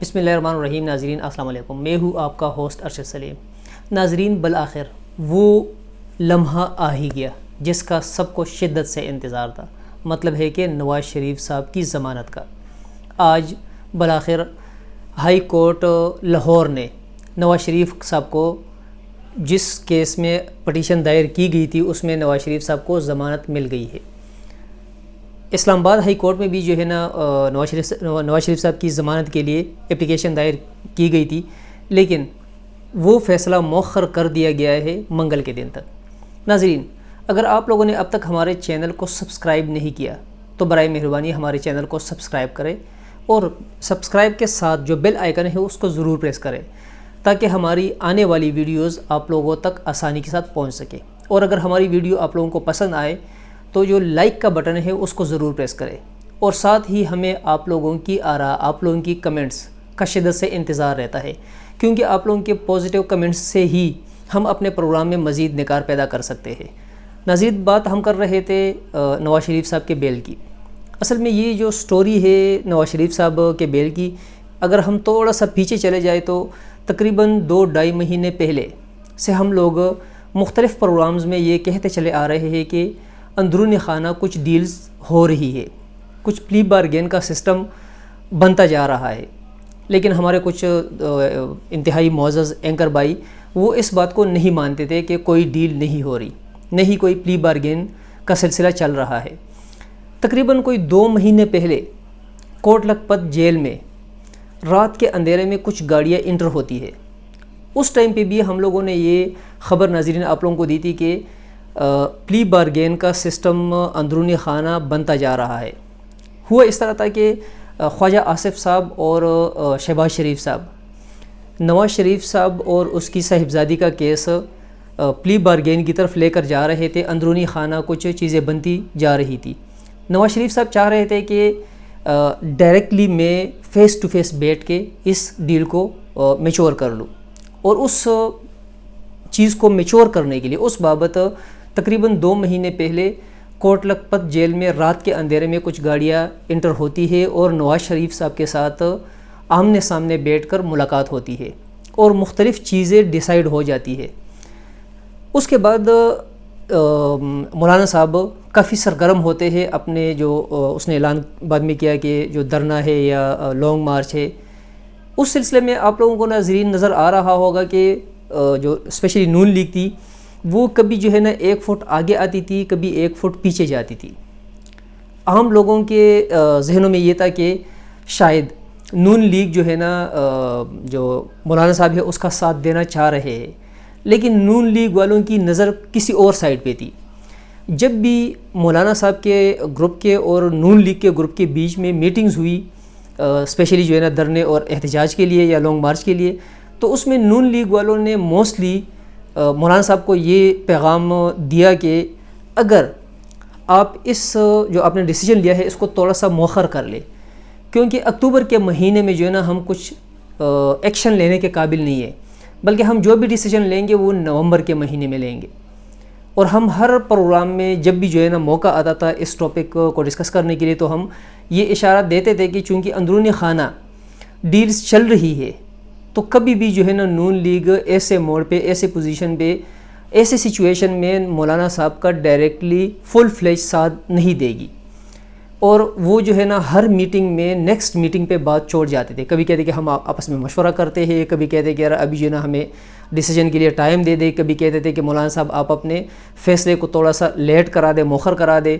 بسم اللہ الرحمن الرحیم۔ ناظرین السلام علیکم، میں ہوں آپ کا ہوسٹ ارشد سلیم۔ ناظرین، بالآخر وہ لمحہ آ ہی گیا جس کا سب کو شدت سے انتظار تھا، مطلب ہے کہ نواز شریف صاحب کی ضمانت کا۔ آج بالآخر ہائی کورٹ لاہور نے نواز شریف صاحب کو جس کیس میں پٹیشن دائر کی گئی تھی اس میں نواز شریف صاحب کو ضمانت مل گئی ہے۔ اسلام آباد ہائی کورٹ میں بھی جو ہے نا نواز شریف صاحب کی ضمانت کے لیے اپلیکیشن دائر کی گئی تھی، لیکن وہ فیصلہ مؤخر کر دیا گیا ہے منگل کے دن تک۔ ناظرین، اگر آپ لوگوں نے اب تک ہمارے چینل کو سبسکرائب نہیں کیا تو برائے مہربانی ہمارے چینل کو سبسکرائب کریں، اور سبسکرائب کے ساتھ جو بیل آئیکن ہے اس کو ضرور پریس کریں تاکہ ہماری آنے والی ویڈیوز آپ لوگوں تک آسانی کے ساتھ پہنچ سکے۔ اور اگر ہماری ویڈیو آپ لوگوں کو پسند آئے تو جو لائک کا بٹن ہے اس کو ضرور پریس کریں، اور ساتھ ہی ہمیں آپ لوگوں کی آراء، آپ لوگوں کی کمنٹس کا شدت سے انتظار رہتا ہے، کیونکہ آپ لوگوں کے پازیٹیو کمنٹس سے ہی ہم اپنے پروگرام میں مزید نکھار پیدا کر سکتے ہیں۔ ناظرین، بات ہم کر رہے تھے نواز شریف صاحب کے بیل کی۔ اصل میں یہ جو سٹوری ہے نواز شریف صاحب کے بیل کی، اگر ہم تھوڑا سا پیچھے چلے جائے تو تقریباً 2-2.5 مہینے پہلے سے ہم لوگ مختلف پروگرامز میں یہ کہتے چلے آ رہے ہیں کہ اندرون خانہ کچھ ڈیلز ہو رہی ہے، کچھ پلی بارگین کا سسٹم بنتا جا رہا ہے، لیکن ہمارے کچھ انتہائی معزز اینکر بھائی وہ اس بات کو نہیں مانتے تھے کہ کوئی ڈیل نہیں ہو رہی، نہیں کوئی پلی بارگین کا سلسلہ چل رہا ہے۔ تقریباً کوئی 2 مہینے پہلے کوٹ لکھپت جیل میں رات کے اندھیرے میں کچھ گاڑیاں انٹر ہوتی ہے۔ اس ٹائم پہ بھی ہم لوگوں نے یہ خبر ناظرین آپ لوگوں کو دی تھی کہ پلی بارگین کا سسٹم اندرونی خانہ بنتا جا رہا ہے۔ ہوا اس طرح تھا کہ خواجہ آصف صاحب اور شہباز شریف صاحب نواز شریف صاحب اور اس کی صاحبزادی کا کیس پلی بارگین کی طرف لے کر جا رہے تھے، اندرونی خانہ کچھ چیزیں بنتی جا رہی تھی۔ نواز شریف صاحب چاہ رہے تھے کہ ڈائریکٹلی میں فیس ٹو فیس بیٹھ کے اس ڈیل کو میچور کر لوں، اور اس چیز کو میچور کرنے کے لیے اس بابت تقریباً 2 مہینے پہلے کوٹ لکھپت جیل میں رات کے اندھیرے میں کچھ گاڑیاں انٹر ہوتی ہے اور نواز شریف صاحب کے ساتھ آمنے سامنے بیٹھ کر ملاقات ہوتی ہے اور مختلف چیزیں ڈیسائیڈ ہو جاتی ہے۔ اس کے بعد مولانا صاحب کافی سرگرم ہوتے ہیں اپنے جو اس نے اعلان بعد میں کیا کہ جو دھرنا ہے یا لانگ مارچ ہے، اس سلسلے میں آپ لوگوں کو ناظرین نظر آ رہا ہوگا کہ جو اسپیشلی نون لیگ تھی وہ کبھی جو ہے نا 1 فٹ آگے آتی تھی، کبھی 1 فٹ پیچھے جاتی تھی۔ عام لوگوں کے ذہنوں میں یہ تھا کہ شاید نون لیگ جو ہے نا جو مولانا صاحب ہے اس کا ساتھ دینا چاہ رہے ہیں، لیکن نون لیگ والوں کی نظر کسی اور سائڈ پہ تھی۔ جب بھی مولانا صاحب کے گروپ کے اور نون لیگ کے گروپ کے بیچ میں میٹنگز ہوئی اسپیشلی جو ہے نا دھرنے اور احتجاج کے لیے یا لانگ مارچ کے لیے، تو اس میں نون لیگ والوں نے موسٹلی مولانا صاحب کو یہ پیغام دیا کہ اگر آپ اس جو آپ نے ڈیسیجن لیا ہے اس کو تھوڑا سا مؤخر کر لیں، کیونکہ اکتوبر کے مہینے میں جو ہے نا ہم کچھ ایکشن لینے کے قابل نہیں ہے، بلکہ ہم جو بھی ڈیسیجن لیں گے وہ نومبر کے مہینے میں لیں گے۔ اور ہم ہر پروگرام میں جب بھی جو ہے نا موقع آتا تھا اس ٹاپک کو ڈسکس کرنے کے لیے تو ہم یہ اشارہ دیتے تھے کہ چونکہ اندرونی خانہ ڈیلز چل رہی ہے تو کبھی بھی جو ہے نا نون لیگ ایسے موڑ پہ، ایسے پوزیشن پہ، ایسے سچویشن میں مولانا صاحب کا ڈائریکٹلی فل فلیج ساتھ نہیں دے گی، اور وہ جو ہے نا ہر میٹنگ میں نیکسٹ میٹنگ پہ بات چھوڑ جاتے تھے۔ کبھی کہتے کہ ہم آپس میں مشورہ کرتے ہیں، کبھی کہتے کہ یار ابھی جو ہے نا ہمیں ڈیسیجن کے لیے ٹائم دے دے، کبھی کہتے تھے کہ مولانا صاحب آپ اپنے فیصلے کو تھوڑا سا لیٹ کرا دے، مؤخر کرا دے۔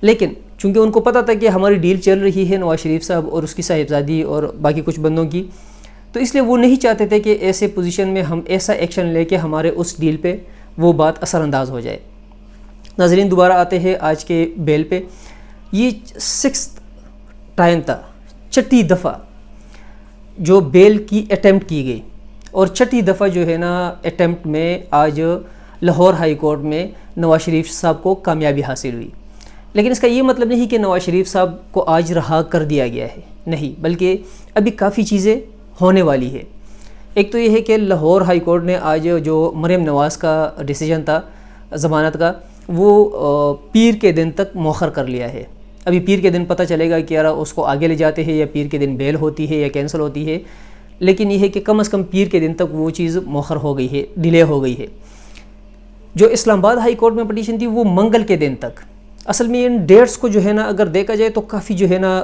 لیکن چونکہ ان کو پتہ تھا کہ ہماری ڈیل چل رہی ہے نواز شریف صاحب اور اس کی صاحبزادی اور باقی کچھ بندوں کی، تو اس لیے وہ نہیں چاہتے تھے کہ ایسے پوزیشن میں ہم ایسا ایکشن لے کے ہمارے اس ڈیل پہ وہ بات اثر انداز ہو جائے۔ ناظرین، دوبارہ آتے ہیں آج کے بیل پہ۔ یہ 6th ٹائم تھا، 6ٹھی دفعہ جو بیل کی اٹیمپٹ کی گئی، اور 6ٹھی دفعہ جو ہے نا اٹیمپٹ میں آج لاہور ہائی کورٹ میں نواز شریف صاحب کو کامیابی حاصل ہوئی۔ لیکن اس کا یہ مطلب نہیں کہ نواز شریف صاحب کو آج رہا کر دیا گیا ہے، نہیں، بلکہ ابھی کافی چیزیں ہونے والی ہے۔ ایک تو یہ ہے کہ لاہور ہائی کورٹ نے آج جو مریم نواز کا ڈیسیجن تھا ضمانت کا، وہ پیر کے دن تک مؤخر کر لیا ہے۔ ابھی پیر کے دن پتہ چلے گا کہ یار اس کو آگے لے جاتے ہیں یا پیر کے دن بیل ہوتی ہے یا کینسل ہوتی ہے، لیکن یہ ہے کہ کم از کم پیر کے دن تک وہ چیز مؤخر ہو گئی ہے، ڈیلے ہو گئی ہے۔ جو اسلام آباد ہائی کورٹ میں پٹیشن تھی وہ منگل کے دن تک، اصل میں ان ڈیٹس کو جو ہے نا اگر دیکھا جائے تو کافی جو ہے نا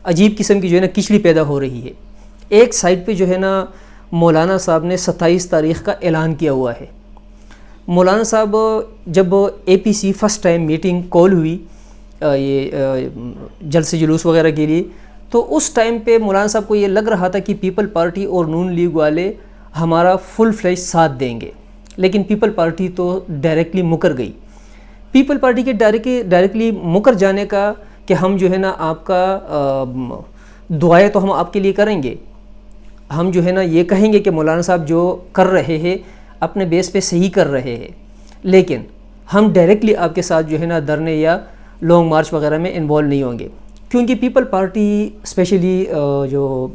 عجیب قسم کی جو ہے نا کچڑی پیدا ہو رہی ہے۔ ایک سائٹ پہ جو ہے نا مولانا صاحب نے 27 تاریخ کا اعلان کیا ہوا ہے۔ مولانا صاحب جب اے پی سی فرسٹ ٹائم میٹنگ کال ہوئی یہ جلسے جلوس وغیرہ کے لیے، تو اس ٹائم پہ مولانا صاحب کو یہ لگ رہا تھا کہ پیپل پارٹی اور نون لیگ والے ہمارا فل فلیش ساتھ دیں گے، لیکن پیپل پارٹی تو ڈائریکٹلی مکر گئی۔ پیپل پارٹی کے ڈائریکٹلی مکر جانے کا کہ ہم جو ہے نا آپ کا دعائیں تو ہم آپ کے لیے کریں گے، ہم جو ہے نا یہ کہیں گے کہ مولانا صاحب جو کر رہے ہیں اپنے بیس پہ صحیح کر رہے ہیں، لیکن ہم ڈائریکٹلی آپ کے ساتھ جو ہے نا دھرنے یا لانگ مارچ وغیرہ میں انوالو نہیں ہوں گے، کیونکہ پیپل پارٹی اسپیشلی جو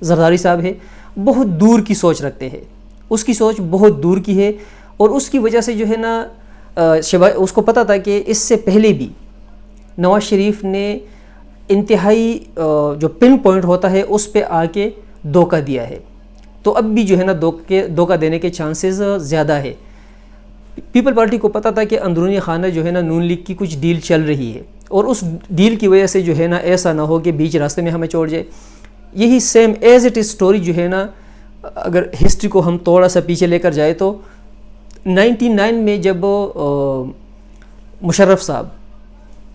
زرداری صاحب ہے بہت دور کی سوچ رکھتے ہیں، اس کی سوچ بہت دور کی ہے، اور اس کی وجہ سے جو ہے نا اس کو پتہ تھا کہ اس سے پہلے بھی نواز شریف نے انتہائی جو پن پوائنٹ ہوتا ہے اس پہ آ کے دھوکہ دیا ہے، تو اب بھی جو ہے نا دھوکہ دینے کے چانسز زیادہ ہے۔ پیپل پارٹی کو پتہ تھا کہ اندرونی خانہ جو ہے نا نون لیگ کی کچھ ڈیل چل رہی ہے، اور اس ڈیل کی وجہ سے جو ہے نا ایسا نہ ہو کہ بیچ راستے میں ہمیں چھوڑ جائے۔ یہی same as it is story جو ہے نا اگر ہسٹری کو ہم تھوڑا سا پیچھے لے کر جائے تو 99 میں جب مشرف صاحب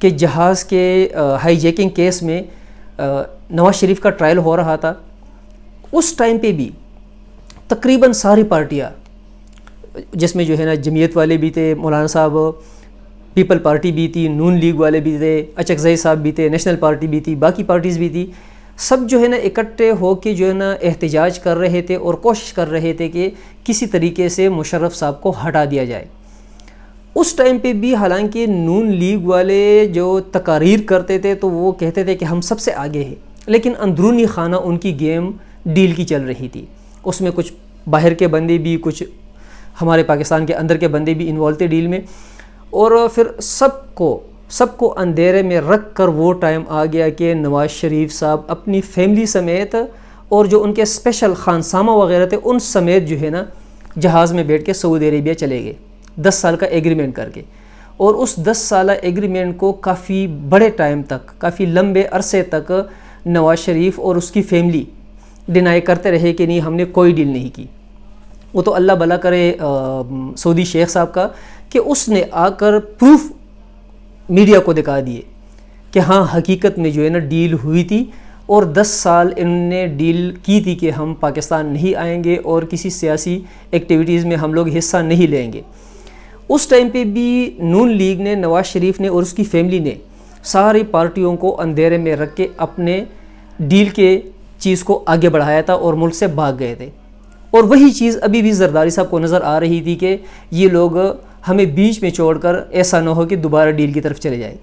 کے جہاز کے ہائی جیکنگ کیس میں نواز شریف کا ٹرائل ہو رہا تھا، اس ٹائم پہ بھی تقریباً ساری پارٹیاں جس میں جو ہے نا جمعیت والے بھی تھے، مولانا صاحب، پیپل پارٹی بھی تھی، نون لیگ والے بھی تھے، اچکزئی صاحب بھی تھے، نیشنل پارٹی بھی تھی، باقی پارٹیز بھی تھی، سب جو ہے نا اکٹھے ہو کے جو ہے نا احتجاج کر رہے تھے اور کوشش کر رہے تھے کہ کسی طریقے سے مشرف صاحب کو ہٹا دیا جائے۔ اس ٹائم پہ بھی حالانکہ نون لیگ والے جو تقاریر کرتے تھے تو وہ کہتے تھے کہ ہم سب سے آگے ہیں، لیکن اندرونی خانہ ان کی گیم ڈیل کی چل رہی تھی، اس میں کچھ باہر کے بندے بھی، کچھ ہمارے پاکستان کے اندر کے بندے بھی انوالو تھے ڈیل میں، اور پھر سب کو اندھیرے میں رکھ کر وہ ٹائم آ گیا کہ نواز شریف صاحب اپنی فیملی سمیت اور جو ان کے اسپیشل خانسامہ وغیرہ تھے ان سمیت جو ہے نا جہاز میں بیٹھ کے سعودی عربیہ چلے گئے 10 سال کا ایگریمنٹ کر کے، اور اس 10 سالہ ایگریمنٹ کو کافی بڑے ٹائم تک، کافی لمبے عرصے تک نواز شریف اور اس کی فیملی ڈینائی کرتے رہے کہ نہیں ہم نے کوئی ڈیل نہیں کی۔ وہ تو اللہ بھلا کرے سعودی شیخ صاحب کا کہ اس نے آ کر پروف میڈیا کو دکھا دیے کہ ہاں حقیقت میں جو ہے نا ڈیل ہوئی تھی، اور 10 سال انہوں نے ڈیل کی تھی کہ ہم پاکستان نہیں آئیں گے اور کسی سیاسی ایکٹیویٹیز میں ہم لوگ حصہ نہیں لیں گے۔ اس ٹائم پہ بھی نون لیگ نے، نواز شریف نے اور اس کی فیملی نے ساری پارٹیوں کو اندھیرے میں رکھ کے اپنے ڈیل کے چیز کو آگے بڑھایا تھا اور ملک سے بھاگ گئے تھے، اور وہی چیز ابھی بھی زرداری صاحب کو نظر آ رہی تھی کہ یہ لوگ ہمیں بیچ میں چھوڑ کر ایسا نہ ہو کہ دوبارہ ڈیل کی طرف چلے جائے۔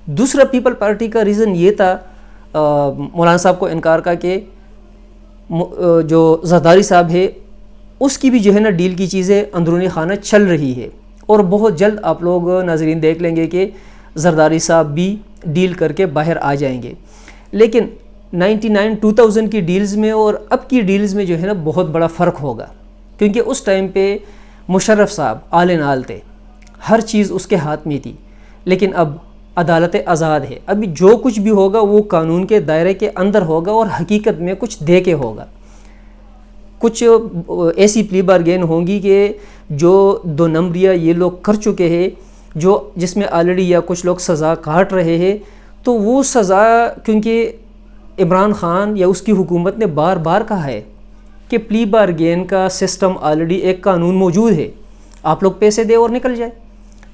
دوسرا پیپل پارٹی کا ریزن یہ تھا مولانا صاحب کو انکار کا کہ جو زرداری صاحب ہے اس کی بھی جو ہے نا ڈیل کی چیزیں اندرونی خانہ چل رہی ہے، اور بہت جلد آپ لوگ ناظرین دیکھ لیں گے کہ زرداری صاحب بھی ڈیل کر کے باہر آ جائیں گے۔ لیکن 2000 کی ڈیلز میں اور اب کی ڈیلز میں جو ہے نا بہت بڑا فرق ہوگا، کیونکہ اس ٹائم پہ مشرف صاحب آل ان آل تھے، ہر چیز اس کے ہاتھ میں تھی، لیکن اب عدالت آزاد ہے، ابھی جو کچھ بھی ہوگا وہ قانون کے دائرے کے اندر ہوگا اور حقیقت میں کچھ دے کے ہوگا۔ کچھ ایسی پلی بارگین ہوں گی کہ جو 2 نمبریاں یہ لوگ کر چکے ہیں، جس میں آلریڈی یا کچھ لوگ سزا کاٹ رہے ہیں، تو وہ سزا کیونکہ عمران خان یا اس کی حکومت نے بار بار کہا ہے کہ پلی بارگین کا سسٹم آلریڈی ایک قانون موجود ہے، آپ لوگ پیسے دے اور نکل جائے،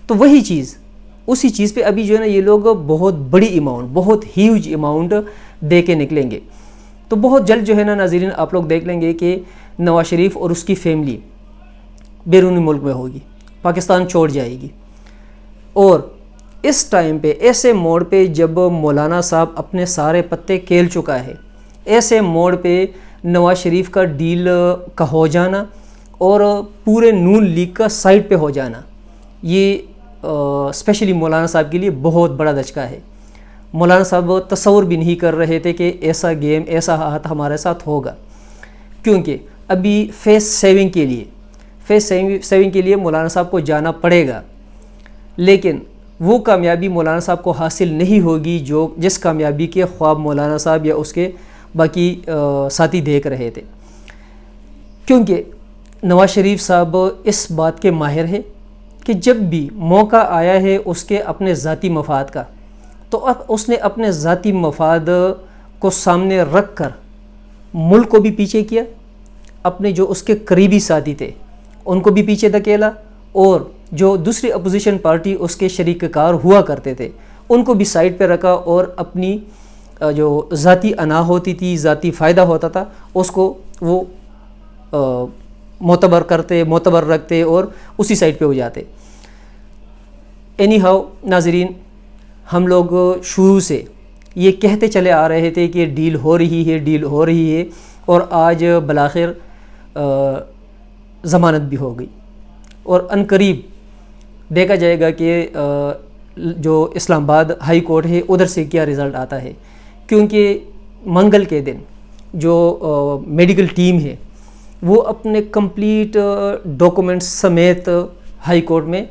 تو وہی چیز اسی چیز پہ ابھی جو ہے نا یہ لوگ بہت بڑی اماؤنٹ، بہت ہیوج اماؤنٹ دے کے نکلیں گے۔ تو بہت جلد جو ہے نا ناظرین آپ لوگ دیکھ لیں گے کہ نواز شریف اور اس کی فیملی بیرونی ملک میں ہوگی، پاکستان چھوڑ جائے گی، اور اس ٹائم پہ ایسے موڑ پہ جب مولانا صاحب اپنے سارے پتے کھیل چکا ہے، ایسے موڑ پہ نواز شریف کا ڈیل کا ہو جانا اور پورے نون لیگ کا سائڈ پہ ہو جانا، یہ اسپیشلی مولانا صاحب کے لیے بہت بڑا دھچکا ہے۔ مولانا صاحب تصور بھی نہیں کر رہے تھے کہ ایسا گیم، ایسا ہاتھ ہمارے ساتھ ہوگا، کیونکہ ابھی فیس سیونگ کے لیے مولانا صاحب کو جانا پڑے گا، لیکن وہ کامیابی مولانا صاحب کو حاصل نہیں ہوگی جس کامیابی کے خواب مولانا صاحب یا اس کے باقی ساتھی دیکھ رہے تھے، کیونکہ نواز شریف صاحب اس بات کے ماہر ہیں کہ جب بھی موقع آیا ہے اس کے اپنے ذاتی مفاد کا، تو اب اس نے اپنے ذاتی مفاد کو سامنے رکھ کر ملک کو بھی پیچھے کیا، اپنے جو اس کے قریبی ساتھی تھے ان کو بھی پیچھے دھکیلا، اور جو دوسری اپوزیشن پارٹی اس کے شریک کار ہوا کرتے تھے ان کو بھی سائڈ پہ رکھا، اور اپنی جو ذاتی انا ہوتی تھی، ذاتی فائدہ ہوتا تھا، اس کو وہ معتبر رکھتے اور اسی سائڈ پہ ہو جاتے۔ اینی ہاؤ ناظرین، ہم لوگ شروع سے یہ کہتے چلے آ رہے تھے کہ ڈیل ہو رہی ہے، اور آج بالآخر ضمانت بھی ہو گئی، اور عنقریب دیکھا جائے گا کہ جو اسلام آباد ہائی کورٹ ہے ادھر سے کیا رزلٹ آتا ہے، کیونکہ منگل کے دن جو میڈیکل ٹیم ہے وہ اپنے کمپلیٹ ڈاکومنٹس سمیت ہائی کورٹ میں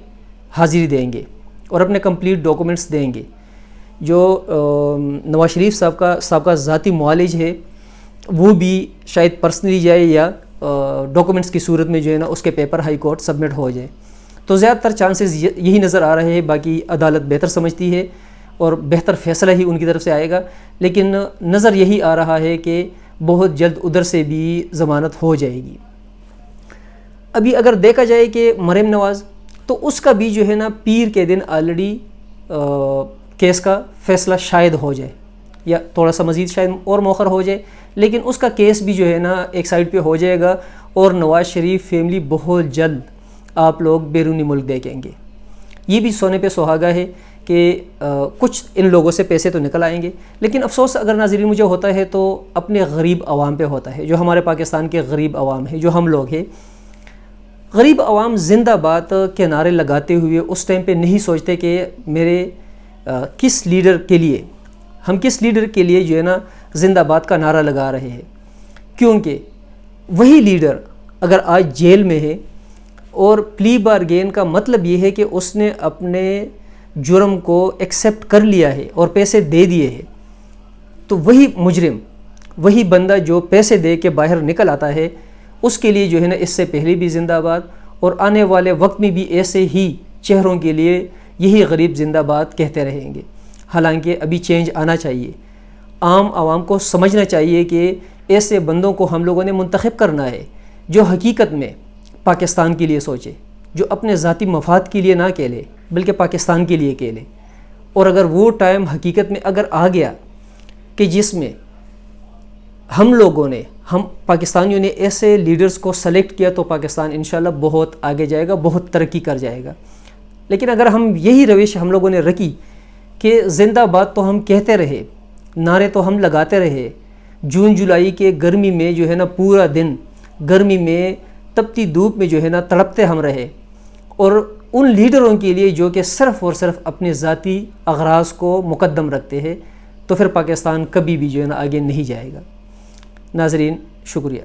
حاضری دیں گے اور اپنے کمپلیٹ ڈاکومنٹس دیں گے۔ جو نواز شریف صاحب کا ذاتی معالج ہے وہ بھی شاید پرسنلی جائے یا ڈاکومنٹس کی صورت میں جو ہے نا اس کے پیپر ہائی کورٹ سبمٹ ہو جائے، تو زیادہ تر چانسز یہی نظر آ رہے ہیں۔ باقی عدالت بہتر سمجھتی ہے اور بہتر فیصلہ ہی ان کی طرف سے آئے گا، لیکن نظر یہی آ رہا ہے کہ بہت جلد ادھر سے بھی ضمانت ہو جائے گی۔ ابھی اگر دیکھا جائے کہ مریم نواز، تو اس کا بھی جو ہے نا پیر کے دن آلریڈی کیس کا فیصلہ شاید ہو جائے، یا تھوڑا سا مزید شاید اور مؤخر ہو جائے، لیکن اس کا کیس بھی جو ہے نا ایک سائڈ پہ ہو جائے گا، اور نواز شریف فیملی بہت جلد آپ لوگ بیرونی ملک دیکھیں گے۔ یہ بھی سونے پہ سہاگا ہے کہ کچھ ان لوگوں سے پیسے تو نکل آئیں گے، لیکن افسوس اگر ناظرین مجھے ہوتا ہے تو اپنے غریب عوام پہ ہوتا ہے، جو ہمارے پاکستان کے غریب عوام ہیں، جو ہم لوگ ہیں۔ غریب عوام زندہ باد کے نعرے لگاتے ہوئے اس ٹائم پہ نہیں سوچتے کہ میرے کس لیڈر کے لیے جو ہے نا زندہ باد کا نعرہ لگا رہے ہیں، کیونکہ وہی لیڈر اگر آج جیل میں ہے، اور پلی بارگین کا مطلب یہ ہے کہ اس نے اپنے جرم کو ایکسیپٹ کر لیا ہے اور پیسے دے دیے ہیں، تو وہی مجرم، وہی بندہ جو پیسے دے کے باہر نکل آتا ہے، اس کے لیے جو ہے نا اس سے پہلے بھی زندہ باد، اور آنے والے وقت میں بھی ایسے ہی چہروں کے لیے یہی غریب زندہ باد کہتے رہیں گے۔ حالانکہ ابھی چینج آنا چاہیے، عام عوام کو سمجھنا چاہیے کہ ایسے بندوں کو ہم لوگوں نے منتخب کرنا ہے جو حقیقت میں پاکستان کے لیے سوچے، جو اپنے ذاتی مفاد کے لیے نہ کہلے بلکہ پاکستان کے لیے کہلے۔ اور اگر وہ ٹائم حقیقت میں اگر آ گیا کہ جس میں ہم پاکستانیوں نے ایسے لیڈرز کو سلیکٹ کیا، تو پاکستان انشاءاللہ بہت آگے جائے گا، بہت ترقی کر جائے گا۔ لیکن اگر ہم یہی روش ہم لوگوں نے رکھی کہ زندہ باد تو ہم کہتے رہے، نعرے تو ہم لگاتے رہے، جون جولائی کے گرمی میں جو ہے نا پورا دن گرمی میں تپتی دھوپ میں جو ہے نا تڑپتے ہم رہے، اور ان لیڈروں کے لیے جو کہ صرف اور صرف اپنے ذاتی اغراض کو مقدم رکھتے ہیں، تو پھر پاکستان کبھی بھی جو ہے نا آگے نہیں جائے گا۔ ناظرین شکریہ۔